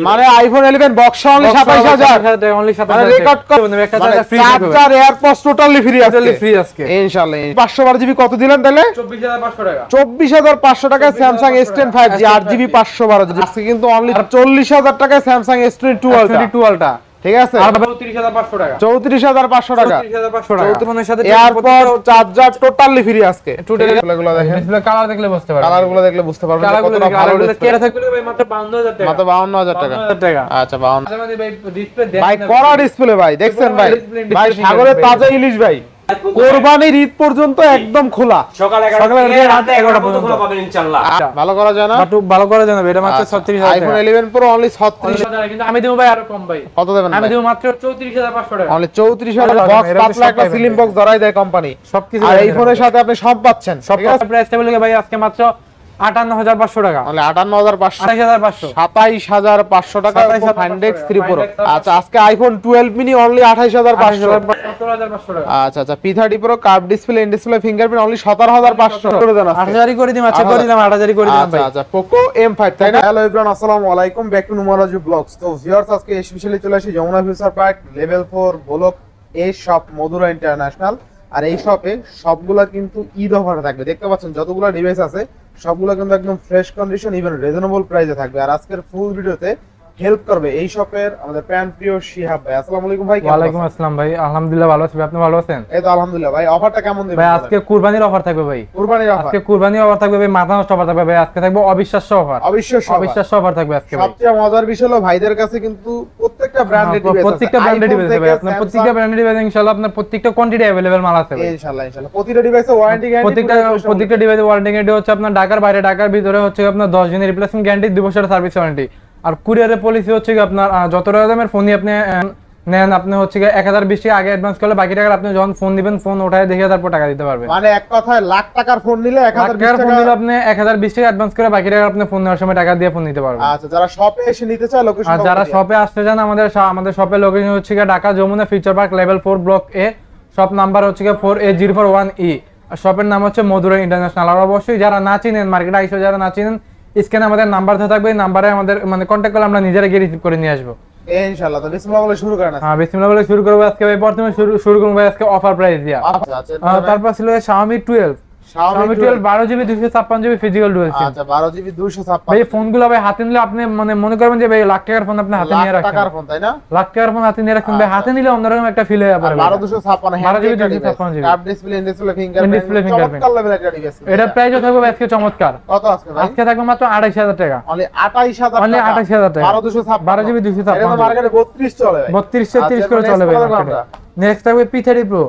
মানে iPhone 11 box only 27000 only 27000 record করবেন একটা charger free charger AirPods totally free আজকে ইনশাআল্লাহ 512 জিবি কত দিলেন তাহলে 24500 টাকা 24500 টাকায় Samsung S10 5G 8GB 512 GB আজকে কিন্তু অনলি 40000 টাকায় Samsung S22 Ultra ঠিক আছে আর 34500 টাকা 34500 টাকা 34500 টাকা 54 এর সাথে এয়ারপড চার্জার টোটালি ফ্রি আজকে এগুলো দেখেন ডিসপ্লে কালার দেখলে বুঝতে পারবেন কালারগুলো দেখলে বুঝতে পারবেন কতটা ভালো কেরা থাকবে ভাই মাত্র 52000 টাকা মাত্র 52000 টাকা আচ্ছা 52 মানে ভাই ডিসপ্লে দেখেন ভাই কড়া ডিসপ্লে ভাই দেখছেন ভাই ভাই সাগরের তাজা ইলিশ ভাই কোরবানির ঈদ পর্যন্ত একদম খোলা সকাল 11টা থেকে রাত 11টা পর্যন্ত খোলা পাবেন ইনশাআল্লাহ ভালো করা যায় না একটু ভালো করা যায় না এটা মাত্র 36000 আইফোন 11 প্রো অনলি 36000 কিন্তু আমি দেব ভাই আরো কম ভাই কত দেবেন আমি দেব মাত্র 34500 টাকা অনলি 34000 বক্স পাতলা একটা স্লিম বক্স ধরাই দেয় কোম্পানি সবকিছু আর এই ফোনের সাথে আপনি সব পাচ্ছেন সব প্রাইসটা বলে ভাই আজকে মাত্র 58500 টাকা অনলি 58500 28500 টাকা ফাইন্ডেক্স 3 প্রো আচ্ছা আজকে আইফোন 12 মিনি অনলি 28500 17500 টাকা আচ্ছা আচ্ছা P30 pro curve display in display fingerprint only 17500 করে দেন 8000 করে দিম আচ্ছা করে দিলাম 8000 করে দিলাম ভাই আচ্ছা পোকো M5 তাই না হ্যালো এভরিওয়ান আসসালামু আলাইকুম ব্যাক টু নুমারাজু ব্লগস তো ভিউয়ার্স আজকে স্পেশালি চলে আসি Jamuna future park level 4 block A shop Madhura international আর এই শপে সবগুলা কিন্তু ঈদ অফারে থাকবে দেখতে পাচ্ছেন যতগুলো ডিভাইস আছে সবগুলো কিন্তু একদম ফ্রেশ কন্ডিশন ইভেন রিজনেবল প্রাইসে থাকবে আর আজকের ফুল ভিডিওতে হেল্প করবে এই শপের আমাদের প্যান প্রিয় শিহাব ভাই আসসালামু আলাইকুম ভাই ওয়া আলাইকুম আসসালাম ভাই আলহামদুলিল্লাহ ভালো আছি আপনি ভালো আছেন এই তো আলহামদুলিল্লাহ ভাই অফারটা কেমন দিবেন ভাই আজকে কুরবানির অফার থাকবে ভাই কুরবানির অফার আজকে কুরবানির অফার থাকবে ভাই মাথা নষ্ট অফার থাকবে ভাই আজকে থাকবে অবিশ্বাস্য অফার অবিশ্বাস্য অফার থাকবে আজকে ভাই সবচেয়ে মজার বিষয় হলো ভাইদের কাছে কিন্তু প্রত্যেকটা ব্র্যান্ডেড ডিভাইস আছে প্রত্যেকটা ব্র্যান্ডেড ডিভাইস আছে ভাই আপনার প্রত্যেকটা ব্র্যান্ডেড ডিভাইস ইনশাআল্লাহ আপনার প্রত্যেকটা কোয়ান্টিটি अवेलेबल মাল আছে ভাই ইনশাআল্লাহ প্রতিটা ডিভাইসে ওয়ারেন্টি গ্যারান্টি প্রত্যেকটা ডিভাইসে ওয়ারেন্টি গ্যারান্টি হচ্ছে আপনার ঢাকার বাইরে ঢাকার ভিতরে হচ্ছে আপনার 10 দিনের রিপ্লেসমেন্ট গ্যারান্টি 2 বছরের সার্ভিস ওয়ারেন্টি আর কুরিয়ারের পলিসি হচ্ছে কি আপনার যত টাকা দামের ফোনই আপনি নেন আপনি হচ্ছে 1020 টাকা আগে অ্যাডভান্স করলে বাকি টাকা আপনি যখন ফোন দিবেন ফোন ওঠায় দেখে তারপর টাকা দিতে পারবেন মানে এক কথায় লাখ টাকার ফোন নিলে 1020 টাকা ফোন নিলে আপনি 1020 টাকা অ্যাডভান্স করে বাকি টাকা আপনি ফোন নেওয়ার সময় টাকা দিয়ে ফোন নিতে পারবেন আচ্ছা যারা শপে এসে নিতে চায় লোকেশন আর যারা শপে আসতে চান আমাদের শপের লোকেশন হচ্ছে Dhaka Jamuna future park level 4 block A shop number হচ্ছে 4A041E আর শপের নাম হচ্ছে মধুরা ইন্টারন্যাশনাল আর অবশ্যই যারা না চিনেন মার্কেটে আইসো যারা না চিনেন স্ক্রিনে আমাদের নাম্বার দেওয়া থাকবে নাম্বারে আমাদের মানে কন্টাক্ট করলে আমরা নিজেরা গিয়ে রিসিভ করে নিয়ে আসবো ইনশাআল্লাহ তো বিসমিল্লাহ বলে শুরু করেন হ্যাঁ বিসমিল্লাহ বলে শুরু করব আজকে ভাই প্রথমে শুরু করব ভাই আজকে অফার প্রাইস দিয়া আচ্ছা তারপর ছিল Xiaomi 12 12GB 256GB physical dual SIM আচ্ছা 12GB 256 ভাই ফোনগুলো ভাই হাতে নিলে আপনি মানে মনে করবেন যে ভাই লাখ টাকার ফোন আপনি হাতে নিয়ে রাখেন টাকার ফোন তাই না লাখ টাকার ফোন হাতে নিয়ে রাখেন ভাই হাতে নিলে অন্যরকম একটা ফিল হয় আবার 12256 12GB 256GB curve display in display fingerprint চমৎকার লেভেল একটা ডিভাইস এটা প্রাইসও থাকবে আজকে চমৎকার কত আজকে ভাই আজকে থাকবে মাত্র 28000 টাকা অনলি 28000 টাকা অনলি 28000 টাকা 12GB 256 এটা মার্কেটে 32 চলে ভাই 32 36 করে চলে ভাই নেক্সট থাকবে P30 Pro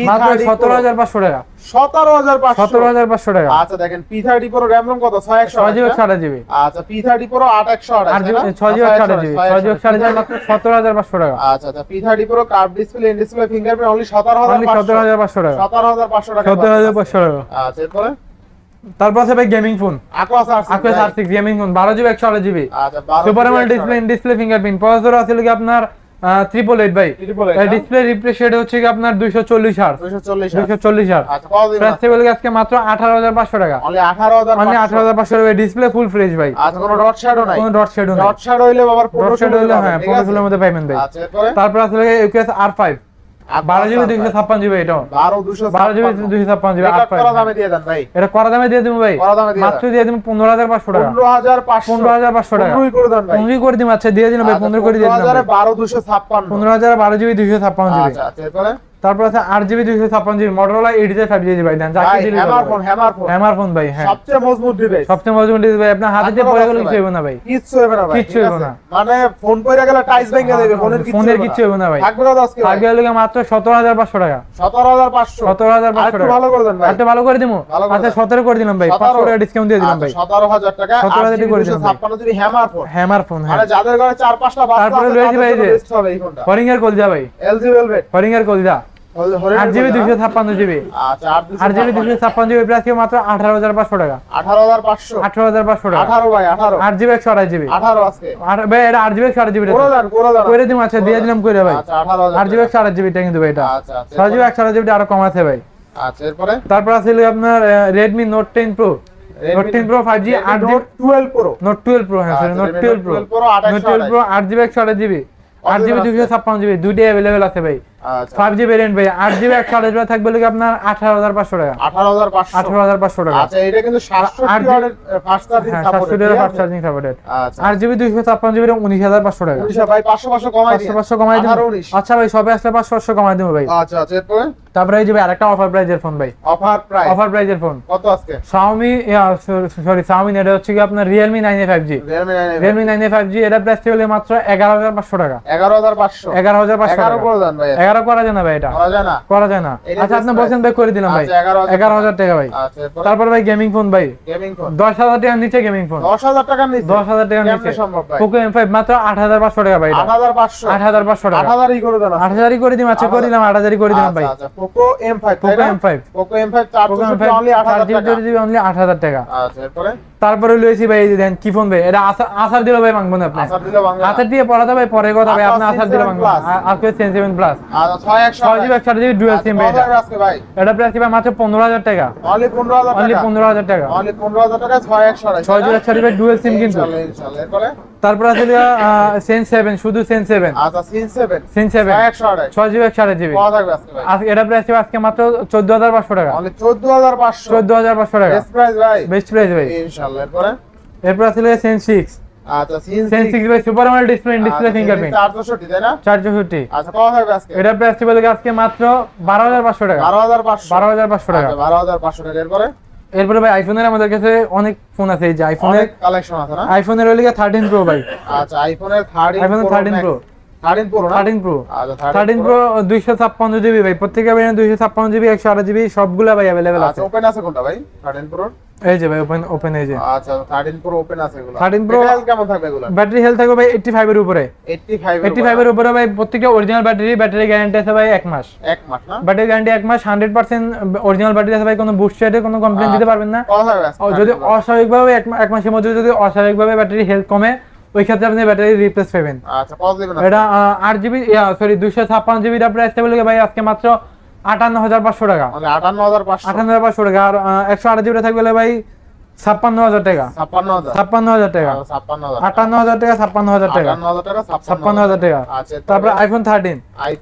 মাত্র 17500 টাকা 17500 টাকা আচ্ছা দেখেন P30 Pro RAM ROM কত 6GB আচ্ছা P30 Pro 8128 6GB মাত্র 17500 টাকা আচ্ছা আচ্ছা P30 Pro curve display in display fingerprint only 17500 টাকা 17500 টাকা 17500 টাকা আচ্ছা এরপরে তারপর আছে ভাই gaming phone Aquos R6 gaming phone 12GB 128GB আচ্ছা 12 super AMOLED display in display fingerprint processor আছে কি আপনার 888 ভাই ডিসপ্লে রিফ্রেশ রেট হচ্ছে কি আপনার 240 হার্জ 240 হার্জ আচ্ছা কত দিন প্রাইস বলে আজকে মাত্র 18500 টাকা অনলি 18500 টাকা ডিসপ্লে ফুল ফ্রেশ ভাই আচ্ছা কোনো ডট শ্যাডো নাই কোনো ডট শ্যাডো নাই ডট শ্যাডো হইলে আবার 1500 হইলে হ্যাঁ 1500 এর মধ্যে পাবেন ভাই আচ্ছা এরপরে তারপর আছে UQS R5 12GB 256GB এটা 12GB 256GB R5 করা দামে দিয়ে দেন ভাই এটা করা দামে দিয়ে দিমু ভাই মাত্র দিয়ে দিমু 15500 টাকা 15500 টাকা 15 করে দেন ভাই 15 করে দিমু আচ্ছা দিয়ে দিন ভাই 15 করে দিয়ে দিন 15256 15012GB 256GB আচ্ছা আচ্ছা এরপরে তারপর আছে 8GB 256GB Motorola Edge 5G ভাই দেন যাকে দিলে হ্যামার ফোন ভাই হ্যাঁ সবচেয়ে মজবুত ডিভাইস ভাই আপনার হাতে দিয়ে পড়ে গেলে কিছু হবে না ভাই কিচ্ছু হবে না ভাই কিচ্ছু হবে না মানে ফোন পড়ে গেলে টাইস ভেঙে দেবে ফোনের কিচ্ছু হবে না ভাই থাকবে কত আজকে থাকবে হলো মাত্র 17500 টাকা 17500 টাকা ভালো করে দেন ভাই আচ্ছা ভালো করে দিমু আচ্ছা 17 করে দিলাম ভাই 500 টাকা ডিসকাউন্ট দিয়ে দিলাম ভাই 17000 টাকা 17000 করে দিলাম 256 জিবি হ্যামার ফোন হ্যাঁ মানে যাদের ঘরে 4-5টা বাচ্চা তারপরে রয়েছে ভাই যে ফরিঙ্গার কলজা ভাই LG Velvet ফরিঙ্গার কলজা 8GB 256GB আচ্ছা 8GB 256GB প্রাইস কি মাত্র 18500 টাকা 18500 টাকা 18 ভাই 18 8GB 128GB 18 আজকে ভাই এটা 8GB 128GB করে দিম আচ্ছা দিয়ে দিলাম কইরা ভাই আচ্ছা 18000 8GB 128GB টা কিন্তু ভাই এটা আচ্ছা 6GB 128GB আরো কম আছে ভাই আচ্ছা এরপরে তারপর আছে আপনার Redmi Note 10 Pro note 10 pro 5G 8GB note 12 pro note 12 pro হ্যাঁ sorry note 12 pro note 12 pro 8GB 128GB 8GB 256GB দুইটাই अवेलेबल আছে ভাই। আচ্ছা 5G ভেরিয়েন্ট ভাই 8GB 128GB থাকবে লাগে আপনার 18500 টাকা 18500 টাকা। আচ্ছা এটা কিন্তু 760 ওয়াটের fast charging supported 700 fast charging supported. আচ্ছা 8GB 256GB 19500 টাকা। 19 ভাই 500 কমাই দিন 500 কমাই দিন। 18 আচ্ছা ভাই সবে আসলে 500 কমাই দেব ভাই। আচ্ছা আচ্ছা এরপরে তারপরে এই যে ভাই আরেকটা অফার প্রাইজের ফোন ভাই। অফার প্রাইজের ফোন কত আজকে? Xiaomi Xiaomi এটা হচ্ছে কি আপনার Realme 9A 5G Realme 9A 5G এটা প্রাইস হলো মাত্র 11500 টাকা। 11500 11500 11 করে দেন ভাই 11 করা যায় না ভাই এটা করা যায় না করা যায় না। আচ্ছা আপনি বলছেন ভাই করে দিলাম ভাই আচ্ছা 11000 টাকা ভাই। আচ্ছা এরপরে তারপর ভাই গেমিং ফোন ভাই গেমিং ফোন 10000 টাকার নিচে গেমিং ফোন 10000 টাকার নিচে 10000 টাকার কেমনে নিচে সম্ভব ভাই? Poco M5 মাত্র 8500 টাকা ভাই এটা 8500 8500 টাকা 8000 ই করে দেন 8000 ই করে দিলাম। আচ্ছা করে দিলাম 8000 ই করে দিলাম ভাই। আচ্ছা Poco M5 Poco M5 Poco M5 4GB only 8000 টাকা অনলি 8000 টাকা। আচ্ছা এরপরে তারপরে লইছি ভাই এই যে দেন কি ফোন ভাই এটা আসার দিল ভাই মাংবো না আপনি আসার দিলে বাংলা আসার দিয়ে পড়াতে ভাই পরে কথা ভাই আপনি আসার দিল মাংবো আজকে 10 প্লাস আচ্ছা 6100 6GB 128GB ডুয়াল সিম ভাই এটা আজকে ভাই এটা প্রাইস ভাই মাত্র 15000 টাকা only 15000 টাকা অনলি 15000 টাকা only 15000 টাকা 6100 6GB 128GB ডুয়াল সিম কিন্তু। ইনশাআল্লাহ এরপরে তারপর আছে সেন 7 শুধু সেন 7 আচ্ছা সিন 7 সেন 7 6100 6GB 128GB কত থাকবে আজকে ভাই? আজকে এটা প্রাইস আজকে মাত্র 14500 টাকা only 14500 14500 টাকা বেস্ট প্রাইস ভাই বেস্ট প্রাইস ভাই। ইনশাআল্লাহ এরপরে এরপর আছে সেন 6 আচ্ছা সিন সেন 6 ভাই সুপার আমোলেড ডিসপ্লে ফিঙ্গারপ্রিন্ট 464 তাই না 464 আচ্ছা কত থাকবে আজকে? এটা প্রাইস বলে আজকে মাত্র 12500 টাকা 12500 12500 টাকা। আচ্ছা 12500 টাকা এরপরে এরপরে ভাই আইফোনের আমাদের কাছে অনেক ফোন আছে এই যে আইফোনের অনেক কালেকশন আছে না আইফোনের হলো 13 প্রো ভাই আচ্ছা আইফোনের 13 আইফোনের 13 প্রো 13 প্রো না 13 প্রো আচ্ছা 13 প্রো 256GB ভাই প্রত্যেকটা ভেরিয়েন্ট 256GB 128GB সবগুলা ভাই अवेलेबल আছে। আচ্ছা ওপেন আছে কোনটা ভাই 13 প্রো? এই যে ভাই ওপেন এই যে আচ্ছা 13 প্রো ওপেন আছে এগুলো 13 Pro ব্যাটারি কেমন থাকবে এগুলো? ব্যাটারি হেলথ থাকবে ভাই 85 এর উপরে 85 এর উপরে ভাই প্রত্যেকটা অরিজিনাল ব্যাটারি গ্যারান্টি আছে ভাই 1 মাস 1 মাস না ব্যাটারি গ্যারান্টি 1 মাস 100% অরিজিনাল ব্যাটারি আছে ভাই কোনো বুস্ট সাইডে কোনো কমপ্লেইন দিতে পারবেন না। কত থাকবে আজকে? যদি অস্বাভাবিকভাবে 1 মাসের মধ্যে যদি অস্বাভাবিকভাবে ব্যাটারি হেলথ কমে ওই ক্ষেত্রে আপনি ব্যাটারি রিপ্লেস পাবেন। আচ্ছা কত দিবেন? এটা 8GB সরি 256GB টা প্রাইস থাকবে ভাই আজকে মাত্র 58500 টাকা মানে 58500 58500 টাকা। আর 128GB টা থাকবে ভাই 56000 টাকা 56000 টাকা 56000 58000 টাকা 56000 টাকা 58000 টাকা 56000 টাকা। আচ্ছা তারপর আইফোন 13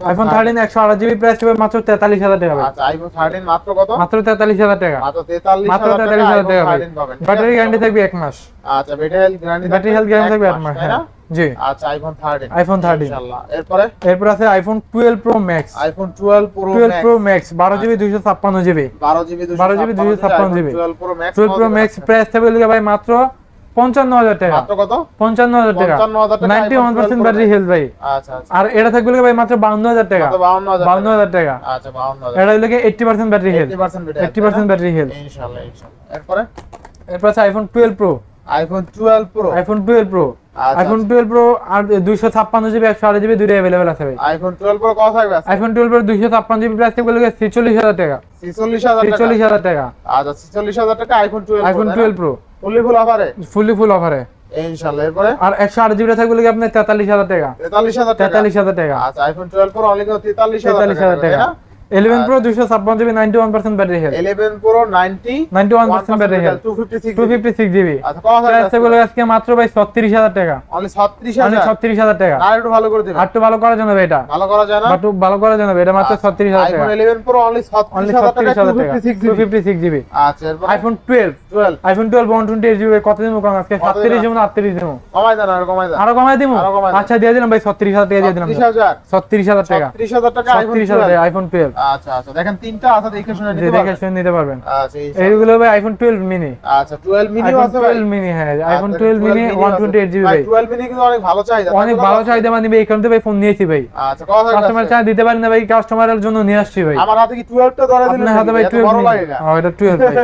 আইফোন 13 128GB প্রাইস হবে মাত্র 43000 টাকা ভাই আচ্ছা আইফোন 13 মাত্র কত? মাত্র 43000 টাকা মাত্র 43000 মাত্র 43000 টাকা ভাই। ব্যাটারি গ্যারান্টি থাকবে 1 মাস আচ্ছা ব্যাটারি হেলথ গ্যারান্টি থাকবে 1 মাস হ্যাঁ জি। আচ্ছা আইফোন 13 ইনশাআল্লাহ এরপরে এরপর আছে iPhone 12 pro max iPhone 12 pro 12 pro max 12GB 256GB 12GB 256GB 12 pro max 12 pro max price থাকবে ভাই মাত্র 55000 টাকা মাত্র কত? 55000 টাকা 55000 টাকা 91% ব্যাটারি হেলথ ভাই। আচ্ছা আচ্ছা আর এটা থাকবে ভাই মাত্র 52000 টাকা কত? 52000 টাকা। আচ্ছা 52000 এটা হলো 80% ব্যাটারি হেলথ 80% ব্যাটারি হেলথ। ইনশাআল্লাহ এরপরে এরপর আছে iPhone 12 pro iPhone 12 pro iPhone 12 pro আচ্ছা, আইফোন 12 প্রো আর 256GB 128GB দুটোই अवेलेबल আছে ভাই। আইফোন 12 প্রো কত থাকবে আজকে? আইফোন 12 প্রো 256GB প্রাইস থাকবে 46000 টাকা 46000 টাকা। আচ্ছা 46000 টাকা আইফোন 12 আইফোন 12 প্রো ফুলি ফুল অফারে ফুল অফারে ইনশাআল্লাহ এরপরে আর 128GB থাকবে আপনার 43000 টাকা 43000 টাকা 43000 টাকা। আচ্ছা আইফোন 12 প্রো অনলি 43000 টাকা। 11 pro 256GB 91% battery health 11 pro 91% battery health 256GB আচ্ছা কত প্রাইস থাকবে থাকবে আজকে মাত্র ভাই 36000 টাকা অনলি 36000 36000 টাকা। আর একটু ভালো করে দিবেন আর একটু ভালো করার জন্য ভাই এটা ভালো করা যায় না একটু ভালো করার জন্য ভাই এটা মাত্র 36000 টাকা আইফোন 11 প্রো অনলি 36000 টাকা 256GB। আচ্ছা এরপর আইফোন 12 আইফোন 12 128GB কত দিন কম আজকে 37 দিন 38 দিন কমাই দেন আর কমাই দেন আরো কমাই দিমু আরো কমাই দেন। আচ্ছা দিয়ে দিলাম ভাই 36000 টাকা দিয়ে দিলাম 36000 36000 টাকা 36000 টাকা আইফোন 36000 টাকা আইফোন 12 আচ্ছা আচ্ছা দেখেন তিনটা আছে দেখে শুনে যে নিতে দেখে পারবেন শুনে নিতে পারবেন। আচ্ছা এইগুলো ভাই আইফোন 12 মিনি আচ্ছা 12 মিনি আইফোন আছে ভাই 12 মিনি হ্যাঁ আইফোন আচ্ছা, 12 মিনি 128GB ভাই 12 মিনি কিন্তু অনেক ভালো চাহিদা অনেক ভালো চাহিদা মানে ভাই এখান থেকে ভাই ফোন নিয়েছি ভাই আচ্ছা কত থাকবে কাস্টমার চাই দিতে পারি না ভাই কাস্টমারের জন্য নিয়ে আসছি ভাই আমার হাতে কি 12 টা ধরে দিলেন আপনার হাতে ভাই 12 মিনি এটা 12 ভাই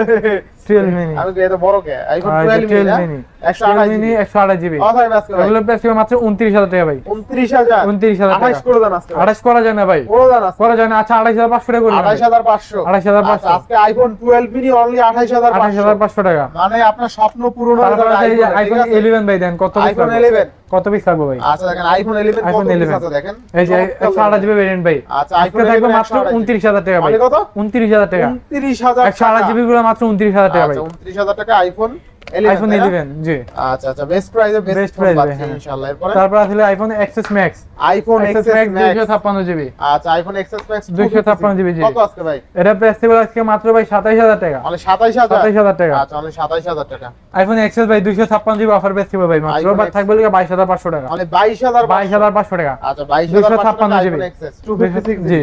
12 মিনি আমি এটা বড় কে আইফোন 12 মিনি 128 মিনি 128 জিবি কত থাকবে আজকে ভাই? এগুলো প্রাইস ছিল মাত্র 29000 টাকা ভাই। 29000 29000 টাকা 28 করে দেন আজকে ভাই। 28 করা যায় না ভাই, করে দেন আজকে। করা যায় না। আচ্ছা 28500 টাকা করে 28500 28500 আচ্ছা, আজকে আইফোন 12 মিনি অনলি 28500 28500 টাকা। মানে আপনার স্বপ্ন পূরণ হয়ে তারপর যাবে আছে এই যে আইফোন আইফোন 11 ভাই, দেন কত পিস আইফোন লাগবে? 11 কত পিস লাগবে ভাই? আচ্ছা দেখেন আইফোন 11 কত আইফোন পিস 11 আছে দেখেন এই যে 128 জিবি ভেরিয়েন্ট ভাই। আচ্ছা আজকে আইফোন থাকবে 11 মাত্র 29000 টাকা ভাই। মানে কত? 29000 টাকা 29000 128 জিবি গুলো মাত্র 29000 টাকা ভাই। আচ্ছা 29000 টাকা আইফোন 11 আইফোন 11 জি। আচ্ছা আচ্ছা বেস্ট প্রাইসে Best বেস্ট price প্রাইস হ্যাঁ। ইনশাআল্লাহ। এরপরে তারপর আসলে iPhone XS max, iPhone XS XS max max 256 GB. আচ্ছা আইফোন এক্সএস ম্যাক্স 256 জিবি জি। কত আজকে ভাই? এটা প্রাইস ছিল আজকে মাত্র ভাই 27000 টাকা। মানে 27000 27000 টাকা। আচ্ছা মানে 27000 টাকা আইফোন এক্সএস ভাই 256 জিবি অফার প্রাইস ছিল ভাই মাত্র, iPhone বাট থাকবে লিখা 22500 টাকা। মানে 22500 টাকা। আচ্ছা 22500 জিবি। আইফোন এক্সএস 256 জি।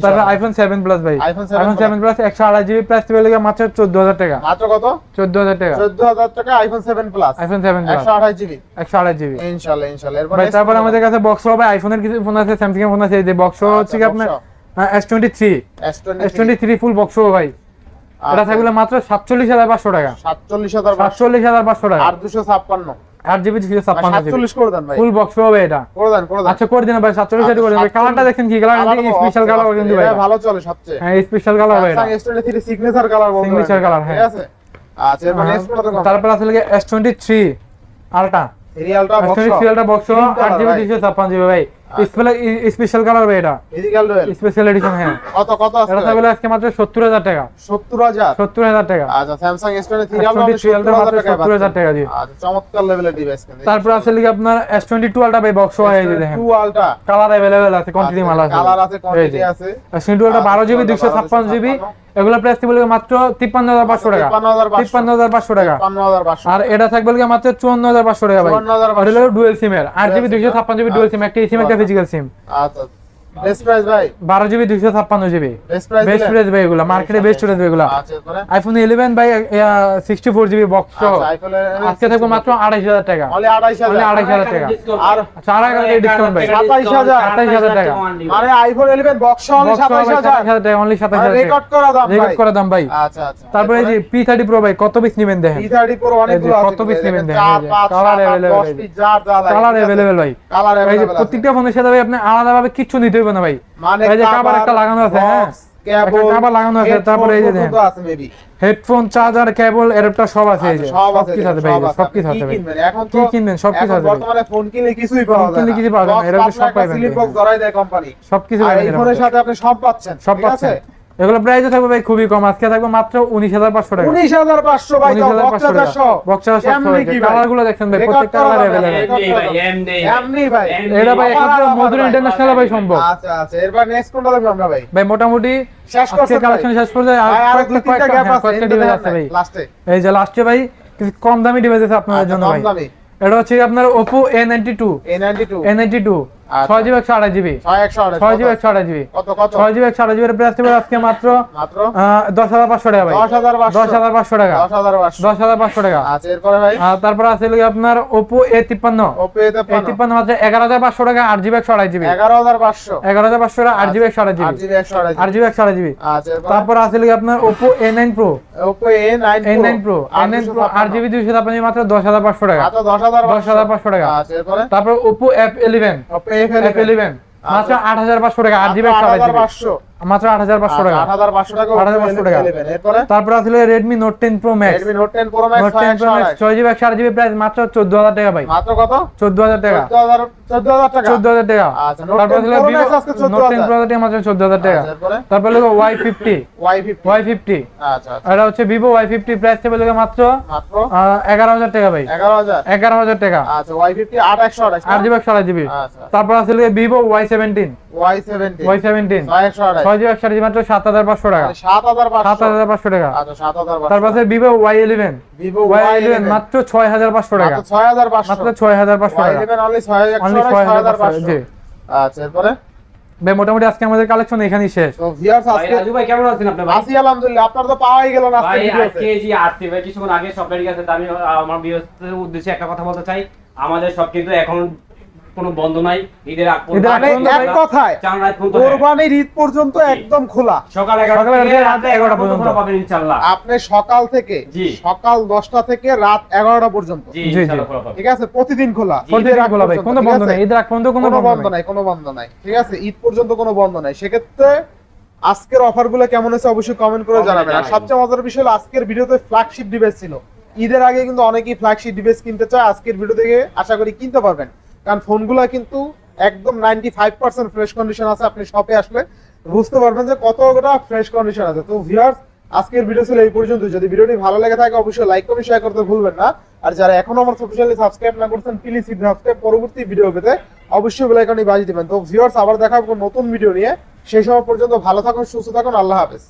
তারপর আইফোন 7 প্লাস ভাই, iPhone 7 iPhone 7 plus 128 GB price ছিল লিখা মাত্র 14000 টাকা। মাত্র কত? 14000 টাকা 14000 টাকা iPhone 7 plus iPhone 7 plus 128 GB 128 GB ইনশাআল্লাহ ইনশাআল্লাহ। এরপর ভাই। তারপর আমাদের কাছে বক্স হবে, আইফোনের কিছু ফোন আছে, স্যামসাং এর ফোন আছে। এই যে বক্স হচ্ছে কি আপনার S23 S23 ফুল বক্স ভাই। এটা থাকবে মাত্র 47500 টাকা 47500 টাকা আর 256 8 জিবি 256 জিবি 47 করে দেন ভাই। ফুল বক্স হবে এটা। করে দেন আচ্ছা করে দিন ভাই 47 করে দেন ভাই। কালারটা দেখেন কি কালার, স্পেশাল কালার কিন্তু ভাই, ভালো চলে সবচেয়ে। হ্যাঁ স্পেশাল কালার ভাই এটা, Samsung S23 সিগনেচার কালার বলতে পারেন। Signature color, হ্যাঁ। ঠিক আছে। আচ্ছা এরপর নেক্সট কোনটা দেখো? তারপর আছে লাগে S23 আলটা, সিরিয়ালটা বক্স S23 সিরিয়ালটা বক্স 8 জিবি 256 জিবি ভাই। স্পেশাল কালার ভাই এটা, ফিজিক্যাল ডুয়েল স্পেশাল এডিশন হ্যাঁ। কত কত আছে? এটা থাকবে আজকে মাত্র 70000 টাকা 70000 70000 টাকা। আচ্ছা Samsung S23 S23 সিরিয়ালটা মাত্র 70000 টাকা জি। আচ্ছা চমৎকার লেভেলের ডিভাইস কিন্তু। তারপর আছে লিখে আপনার S22 আলটা ভাই বক্স হয় এই যে দেখেন, 2 আলটা কালার अवेलेबल আছে, কোয়ান্টিটি মাল আছে, কালার আছে কোয়ান্টিটি আছে। S22 আলটা 12 জিবি 256 জিবি এগুলা প্রাইস থাকবে মাত্র 53500 টাকা 53500 টাকা। 55500 আর এটা থাকবে লিখে মাত্র 54500 টাকা ভাই। 54500 এটা হলো ডুয়াল সিম এর 8 জিবি 256 জিবি ডুয়াল সিম, একটা সিম একটা ফিজিক্যাল সিম। আচ্ছা বেস্ট প্রাইস ভাই 12 GB 256 GB best price best price ভাই এগুলা, মার্কেটে বেস্ট প্রাইস এগুলা। আচ্ছা এরপরে আইফোন 11 ভাই 64 জিবি বক্স আচ্ছা আইফোনের আজকে থাকবে মাত্র 28000 টাকা, only 28000 only 28000 টাকা। আর আচ্ছা 28000 ডিসকাউন্ট ভাই, 27000 টাকা। মানে আইফোন 11 বক্স only 27000 টাকা, অনলি 27000 টাকা রেকর্ড করা দাম ভাই। রেকর্ড করা দাম ভাই। আচ্ছা আচ্ছা তারপরে এই যে P30 Pro ভাই কত পিস নেবেন দেখেন, P30 Pro অনেকগুলো আছে কত পিস নেবেন দেখেন, 4 5 কালার 10 अवेलेबल পিস যার যা লাগে কালার अवेलेबल ভাই। কালার এই যে अवेलेबल প্রত্যেকটা ফোনের সাথে ভাই আপনি আলাদাভাবে কিচ্ছু নিতে হবে না ভাই। মানে এই যে কভার একটা লাগানো আছে হ্যাঁ, কেবল একটা কভার লাগানো আছে। তারপরে এই যে দেখেন আছে মেবি হেডফোন চার্জার কেবল এরটা সব আছে, এই যে সব আছে কিছু আছে ভাই, সব কিছু আছে ভাই। এখন কি কিনবেন সব কিছু এখন আছে ভাই, বর্তমানে ফোন কিনলে কিছুই পাওয়া যায় কিনলে না। কিছুই পাওয়া যায় না, এরা সব পাইবেন স্লিপ বক্স ধরাই দেয় কোম্পানি, সব কিছু আর পাইবেন এই এর ফোনের মধ্যে। সাথে আপনি সব পাচ্ছেন সব ঠিক আছে? পাচ্ছেন। এগুলো প্রাইস থাকবে ভাই খুবই কম, আজকে থাকবে মাত্র 19500 টাকা 19500 ভাই তো 19500 টাকা। 19500 বক্সা সব কালার গুলো দেখেন ভাই, প্রত্যেকটা কালার अवेलेबल। এমনি ভাই এটা ভাই একমাত্র মধুর ইন্টারন্যাশনাল ভাই সম্ভব আচ্ছা আচ্ছা এরপর নেক্সট কোনটা দেখব আমরা ভাই? ভাই মোটামুটি শেষ আজকে করতে কালেকশন শেষ করে যায়। আর ভাই আর দুই তিনটা গ্যাপ আছে কয়েকটা ডিভাইস আছে ভাই লাস্টে এই যে লাস্টে ভাই কিছু কম দামি ডিভাইস আছে আপনাদের জন্য ভাই। এটা হচ্ছে আপনার Oppo A92 A92 6 GB 128 GB 6 GB 128 GB কত কত 6 জিবি 128 জিবি এর প্রাইস থাকবে আজকে মাত্র মাত্র 10500 টাকা ভাই 10500 টাকা 10500 টাকা। আচ্ছা এরপর ভাই আর তারপর আছে হলো আপনার Oppo A53 Oppo A53 মাত্র 11500 টাকা 8 জিবি 128 জিবি 11500 11500 টাকা 8 জিবি 128 জিবি 8 জিবি 128 জিবি। আচ্ছা এরপর তারপর আছে হলো আপনার Oppo A9 Pro Oppo A9 Pro 8 GB 256 মাত্র 10500 টাকা মাত্র 10500 টাকা। আচ্ছা এরপর তারপর Oppo F11 F11 মাত্র 8500 টাকা 8 জিবি 128 জিবি 8500 মাত্র 8500 টাকা 8500 টাকা 8500 টাকা। এরপর তারপর আছে Redmi Note 10 Pro Max Redmi Note 10 Pro Max 6 GB 128 GB price মাত্র 14000 টাকা ভাই, মাত্র কত 14000 টাকা 14000 টাকা 14000 টাকা। আচ্ছা তারপর Note 10 Pro Max আজকে Note 10 Pro 14000 টাকা মাত্র 14000 টাকা। আচ্ছা এরপর তারপর হলো Y50 Y50 আচ্ছা আচ্ছা এটা হচ্ছে Vivo Y50 প্রাইস থাকবে মাত্র মাত্র 11000 টাকা ভাই 11000 টাকা আচ্ছা Y50 8128 8 জিবি 128 জিবি। আচ্ছা তারপর আছে Vivo Y17 Y17 6 GB 128 GB মাত্র 7500 টাকা 7500 টাকা। আচ্ছা 7500 তারপর আছে Vivo Y11 Vivo Y11 মাত্র 6500 টাকা মাত্র 6500 মাত্র 6500 টাকা Y11 only 6500 জি। আচ্ছা এরপরে ভাই মোটামুটি আজকে আমাদের কালেকশন এখানেই শেষ। তো ভিউয়ার্স ভাই আজকে রাজু ভাই কেমন আছেন আপনি ভাই? আসি আলহামদুলিল্লাহ, আপনার তো পাওয়াই গেল না আজকে ভাই ভিডিওতে। আজকে এই যে আসছি ভাই কিছুক্ষণ আগে শপের কাছে, আমি আমার ভিউয়ারদের উদ্দেশ্যে একটা কথা বলতে চাই। আমাদের শপ কিন্তু এখন কোনো বন্ধ নাই, ঈদের আগ পর্যন্ত ঈদের আগ মানে পর্যন্ত এক কথায় চার রাত পর্যন্ত হ্যাঁ। কোরবানির ঈদ পর্যন্ত একদম খোলা। সকাল 11টা সকাল থেকে 11টা রাত 11টা পর্যন্ত পর্যন্ত পাবেন ইনশাআল্লাহ। আপনি সকাল থেকে জি। সকাল 10টা থেকে রাত 11টা পর্যন্ত, জি জি। ইনশাআল্লাহ খোলা পাবেন। ঠিক আছে, প্রতিদিন খোলা। প্রতিদিন ঈদের আগ খোলা ভাই, পর্যন্ত, কোনো ঠিক বন্ধ আছে? নাই, ঈদের আগ পর্যন্ত কোনো কোনো বন্ধ বন্ধ নাই। নাই, কোনো বন্ধ নাই, ঠিক আছে, ঈদ পর্যন্ত কোনো বন্ধ নাই। সেক্ষেত্রে আজকের অফারগুলো কেমন হয়েছে অবশ্যই কমেন্ট করে Comment জানাবেন। আর জানাবেন। সবচেয়ে মজার বিষয় হলো আজকের ভিডিওতে ফ্ল্যাগশিপ ডিভাইস ছিল। ঈদের আগে কিন্তু অনেকেই ফ্ল্যাগশিপ ডিভাইস কিনতে চায়, আজকের ভিডিও থেকে আশা করি কিনতে পারবেন, কারণ ফোনগুলো কিন্তু একদম 95% ফ্রেশ কন্ডিশন আছে। আপনি শপে আসলে বুঝতে পারবেন যে কতটা ফ্রেশ কন্ডিশন আছে। তো ভিউয়ার্স, আজকের ভিডিও ছিল এই পর্যন্ত। যদি ভিডিওটি ভালো লেগে থাকে অবশ্যই লাইক কমেন্ট শেয়ার করতে ভুলবেন না। আর যারা এখনো আমার অফিশিয়ালি সাবস্ক্রাইব না করছেন প্লিজ সাবস্ক্রাইব, পরবর্তী ভিডিও পেতে অবশ্যই বেল আইকনটি বাজিয়ে দিবেন। তো ভিউয়ার্স, আবার দেখা হবে নতুন ভিডিও নিয়ে। সেই সময় পর্যন্ত ভালো থাকুন, সুস্থ থাকুন, আল্লাহ হাফেজ।